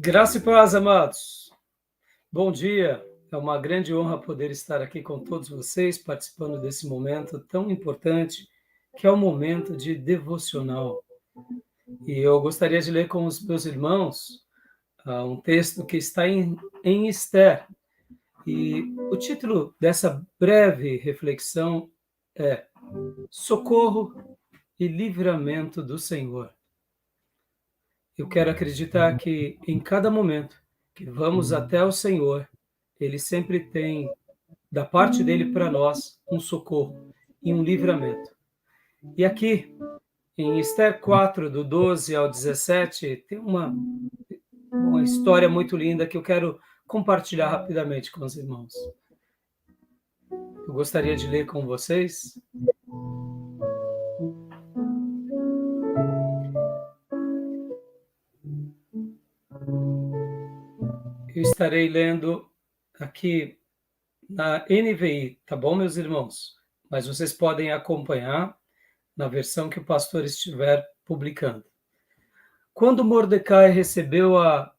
Graça e paz, amados. Bom dia. É uma grande honra poder estar aqui com todos vocês, participando desse momento tão importante, que é o momento de devocional. E eu gostaria de ler com os meus irmãos um texto que está em Esther. E o título dessa breve reflexão é Socorro e Livramento do Senhor. Eu quero acreditar que em cada momento que vamos até o Senhor, Ele sempre tem, da parte dele para nós, um socorro e um livramento. E aqui, em Esther 4, do 12 ao 17, tem uma história muito linda que eu quero compartilhar rapidamente com os irmãos. Eu gostaria de ler com vocês. Eu estarei lendo aqui na NVI, tá bom, meus irmãos? Mas vocês podem acompanhar na versão que o pastor estiver publicando. Quando Mordecai recebeu a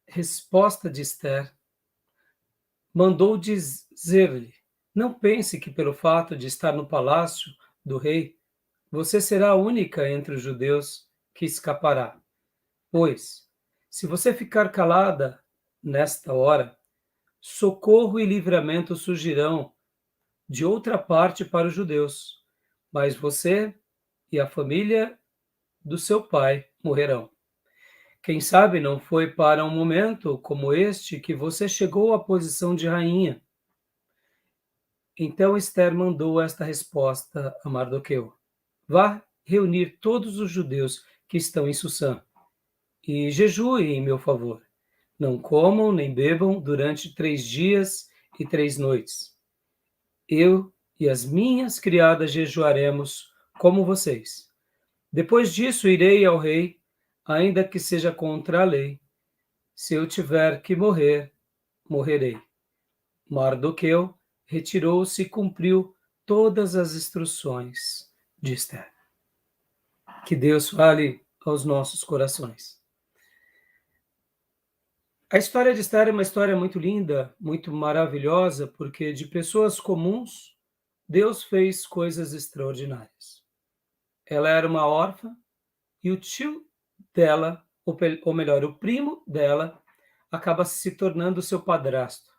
resposta de Esther, mandou dizer-lhe: não pense que pelo fato de estar no palácio do rei, você será a única entre os judeus que escapará. Pois, se você ficar calada nesta hora, socorro e livramento surgirão de outra parte para os judeus, mas você e a família do seu pai morrerão. Quem sabe não foi para um momento como este que você chegou à posição de rainha. Então Esther mandou esta resposta a Mardoqueu: vá reunir todos os judeus que estão em Susã e jejuem em meu favor. Não comam nem bebam durante 3 dias e 3 noites. Eu e as minhas criadas jejuaremos como vocês. Depois disso irei ao rei, ainda que seja contra a lei. Se eu tiver que morrer, morrerei. Mardoqueu retirou-se e cumpriu todas as instruções de Esther. Que Deus fale aos nossos corações. A história de Esther é uma história muito linda, muito maravilhosa, porque de pessoas comuns, Deus fez coisas extraordinárias. Ela era uma órfã e o tio dela, ou melhor, o primo dela, acaba se tornando seu padrasto.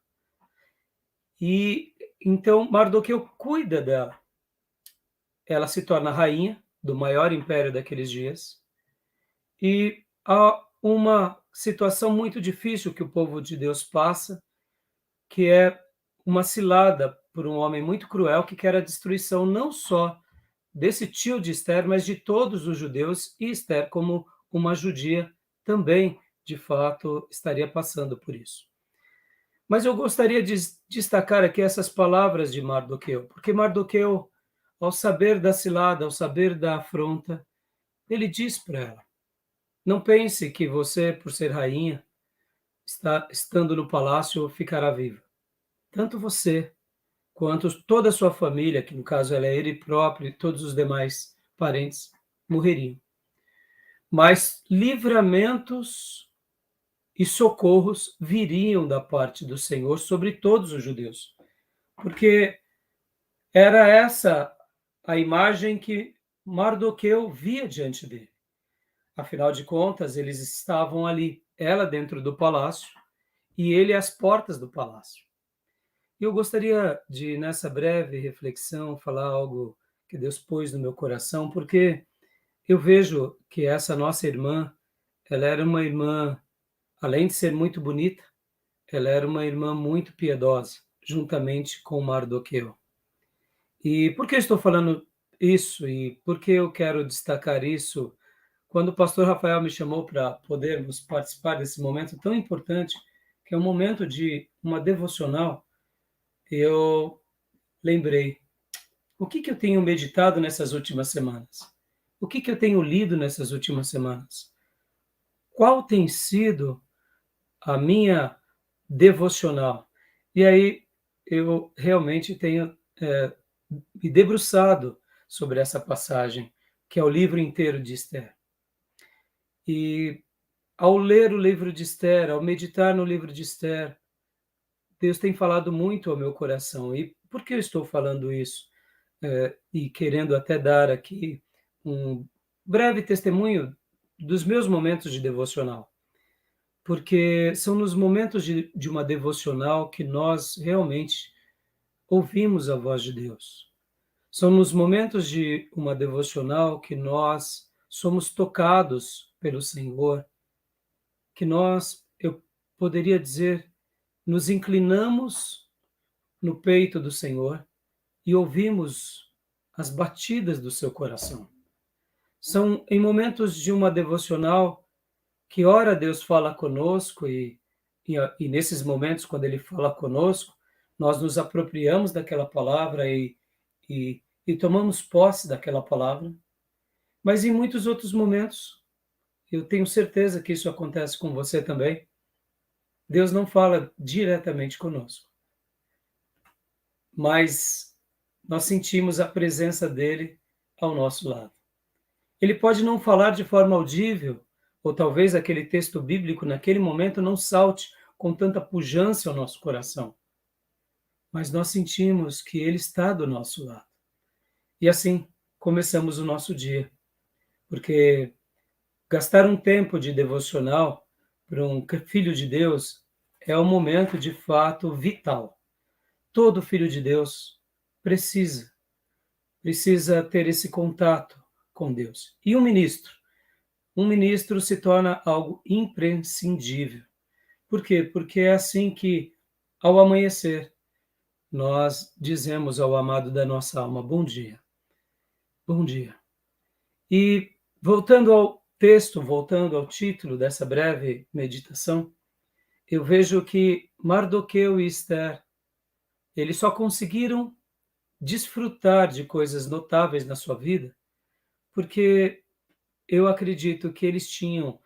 E então Mardoqueu cuida dela. Ela se torna rainha do maior império daqueles dias. E há uma situação muito difícil que o povo de Deus passa, que é uma cilada por um homem muito cruel que quer a destruição não só desse tio de Esther, mas de todos os judeus, e Esther, como uma judia, também, de fato, estaria passando por isso. Mas eu gostaria de destacar aqui essas palavras de Mardoqueu, porque Mardoqueu, ao saber da cilada, ao saber da afronta, ele diz para ela: não pense que você, por ser rainha, estando no palácio, ficará viva. Tanto você, quanto toda a sua família, que no caso ela é ele próprio e todos os demais parentes, morreriam. Mas livramentos e socorros viriam da parte do Senhor sobre todos os judeus, porque era essa a imagem que Mardoqueu via diante dele. Afinal de contas, eles estavam ali, ela dentro do palácio e ele às portas do palácio. E eu gostaria de, nessa breve reflexão, falar algo que Deus pôs no meu coração, porque eu vejo que essa nossa irmã, ela era uma irmã, além de ser muito bonita, ela era uma irmã muito piedosa, juntamente com Mardoqueu. E por que estou falando isso e por que eu quero destacar isso? Quando o pastor Rafael me chamou para podermos participar desse momento tão importante, que é um momento de uma devocional, eu lembrei, o que eu tenho meditado nessas últimas semanas? O que eu tenho lido nessas últimas semanas? Qual tem sido a minha devocional? E aí eu realmente tenho me debruçado sobre essa passagem, que é o livro inteiro de Esther. E ao ler o livro de Esther, ao meditar no livro de Esther, Deus tem falado muito ao meu coração. E por que eu estou falando isso? E querendo até dar aqui um breve testemunho dos meus momentos de devocional. Porque são nos momentos de uma devocional que nós realmente ouvimos a voz de Deus. São nos momentos de uma devocional que nós somos tocados pelo Senhor, que nós, eu poderia dizer, nos inclinamos no peito do Senhor e ouvimos as batidas do seu coração. São em momentos de uma devocional que ora Deus fala conosco e nesses momentos, quando Ele fala conosco, nós nos apropriamos daquela palavra e tomamos posse daquela palavra. Mas em muitos outros momentos, eu tenho certeza que isso acontece com você também, Deus não fala diretamente conosco, mas nós sentimos a presença dele ao nosso lado. Ele pode não falar de forma audível, ou talvez aquele texto bíblico naquele momento não salte com tanta pujança ao nosso coração, mas nós sentimos que ele está do nosso lado. E assim começamos o nosso dia, porque gastar um tempo de devocional para um filho de Deus é um momento de fato vital. Todo filho de Deus precisa ter esse contato com Deus. E um ministro se torna algo imprescindível. Por quê? Porque é assim que, ao amanhecer, nós dizemos ao amado da nossa alma, bom dia, bom dia. E voltando ao texto, voltando ao título dessa breve meditação, eu vejo que Mardoqueu e Esther, eles só conseguiram desfrutar de coisas notáveis na sua vida, porque eu acredito que eles tinham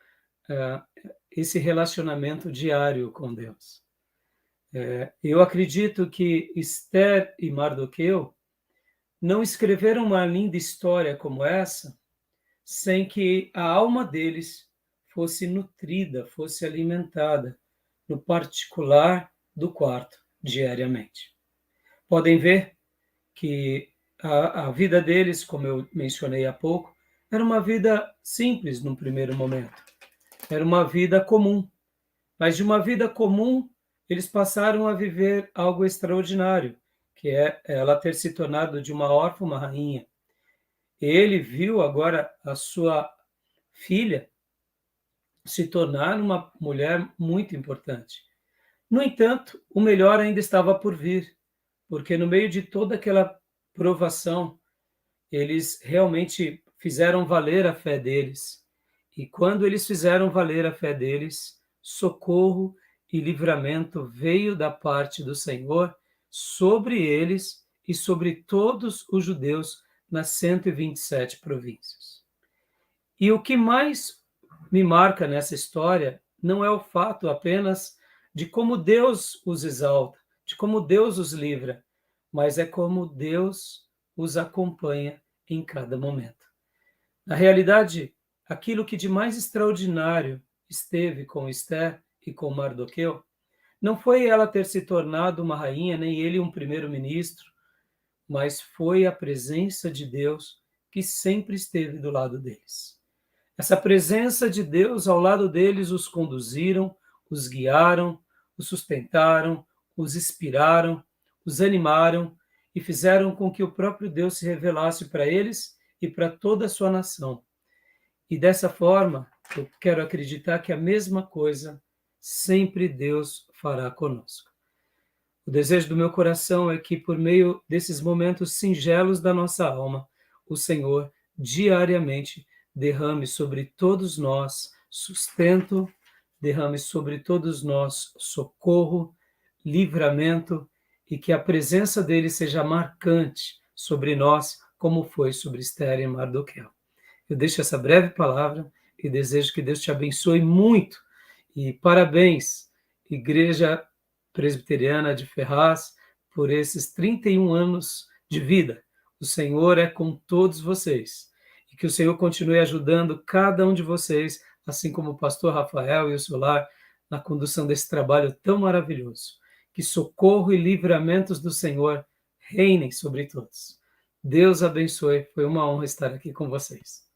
esse relacionamento diário com Deus. Eu acredito que Esther e Mardoqueu não escreveram uma linda história como essa sem que a alma deles fosse nutrida, fosse alimentada no particular do quarto diariamente. Podem ver que a vida deles, como eu mencionei há pouco, era uma vida simples no primeiro momento. Era uma vida comum. Mas de uma vida comum, eles passaram a viver algo extraordinário, que é ela ter se tornado de uma órfã uma rainha. Ele viu agora a sua filha se tornar uma mulher muito importante. No entanto, o melhor ainda estava por vir, porque no meio de toda aquela provação, eles realmente fizeram valer a fé deles. E quando eles fizeram valer a fé deles, socorro e livramento veio da parte do Senhor sobre eles e sobre todos os judeus nas 127 províncias. E o que mais me marca nessa história não é o fato apenas de como Deus os exalta, de como Deus os livra, mas é como Deus os acompanha em cada momento. Na realidade, aquilo que de mais extraordinário esteve com Esther e com Mardoqueu não foi ela ter se tornado uma rainha, nem ele um primeiro-ministro, mas foi a presença de Deus que sempre esteve do lado deles. Essa presença de Deus ao lado deles os conduziram, os guiaram, os sustentaram, os inspiraram, os animaram e fizeram com que o próprio Deus se revelasse para eles e para toda a sua nação. E dessa forma, eu quero acreditar que a mesma coisa sempre Deus fará conosco. O desejo do meu coração é que, por meio desses momentos singelos da nossa alma, o Senhor diariamente derrame sobre todos nós sustento, derrame sobre todos nós socorro, livramento e que a presença dele seja marcante sobre nós, como foi sobre Esther e Mardoqueu. Eu deixo essa breve palavra e desejo que Deus te abençoe muito. E parabéns, Igreja Presbiteriana de Ferraz, por esses 31 anos de vida. O Senhor é com todos vocês. E que o Senhor continue ajudando cada um de vocês assim como o pastor Rafael e o seu lar, na condução desse trabalho tão maravilhoso. Que socorro e livramentos do Senhor reinem sobre todos. Deus abençoe, foi uma honra estar aqui com vocês.